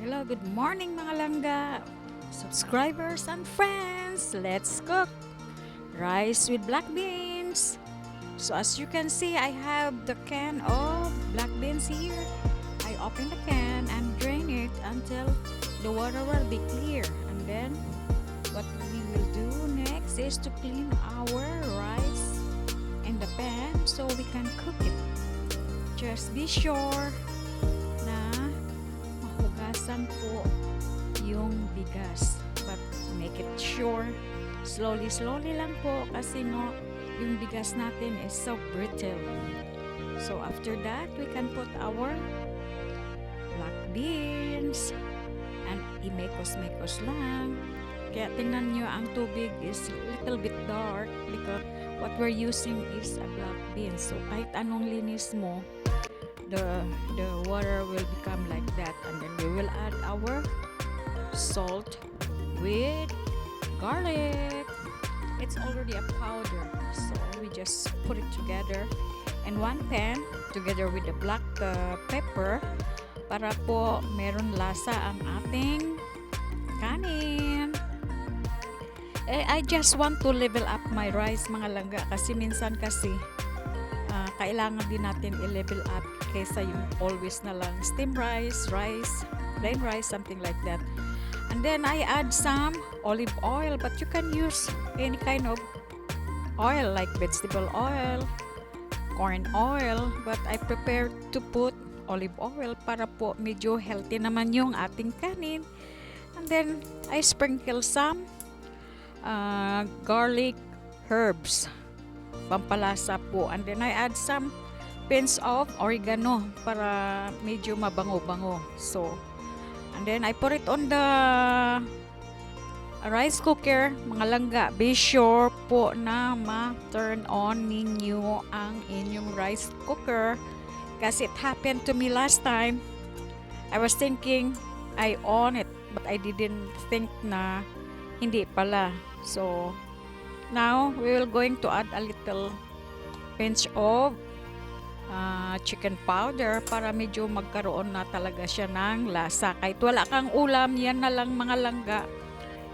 Hello, good morning mga langga, subscribers and friends. Let's cook rice with black beans. So as you can see, I have the can of black beans here. I open the can and drain it until the water will be clear. And then what we will do next is to clean our rice in the pan so we can cook it. Just be sure na mahugasan po yung bigas, but make it sure slowly lang po kasi no, yung bigas natin is so brittle. So after that, we can put our black beans and imekos-mekos lang. Kaya tingnan nyo, ang tubig is little bit dark because what we're using is a black bean. So kahit anong linis mo, the water will become like that. And then we will add our salt with garlic. It's already a powder, so we just put it together in one pan together with the black pepper para po meron lasa ang ating kanin. I just want to level up my rice mga langga kasi minsan kasi kailangan din natin i-level up kaysa yung always na lang steam rice, plain rice, something like that. And then I add some olive oil, but you can use any kind of oil like vegetable oil, corn oil, but I prefer to put olive oil para po medyo healthy naman yung ating kanin. And then I sprinkle some garlic herbs, pampalasa po. And then I add some pinch of oregano para medyo mabango-bango. So, and then I put it on the rice cooker. Mga langga, be sure po na ma-turn on ninyo ang inyong rice cooker. Kasi it happened to me last time. I was thinking I on it, but I didn't think na hindi pala. So, now we will going to add a little pinch of chicken powder para medyo magkaroon na talaga siya ng lasa. Kahit wala kang ulam, yan na lang mga langga.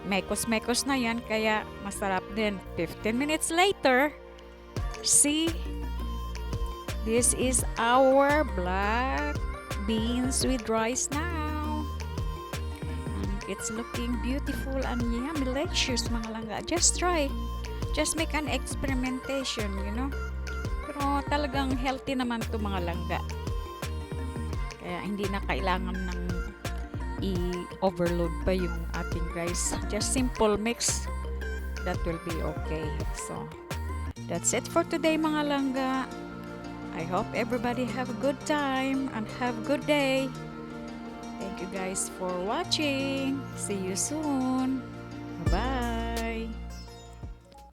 Mekos-mekos na yan, kaya masarap din. 15 minutes later, see, this is our black beans with rice now. And it's looking beautiful and yummy, delicious mga langga. Just try. Just make an experimentation, you know. Pero talagang healthy naman to mga langga. Kaya hindi na kailangan ng i-overload pa yung ating rice. Just simple mix. That will be okay. So, that's it for today mga langga. I hope everybody have a good time and have a good day. Thank you guys for watching. See you soon. Bye-bye.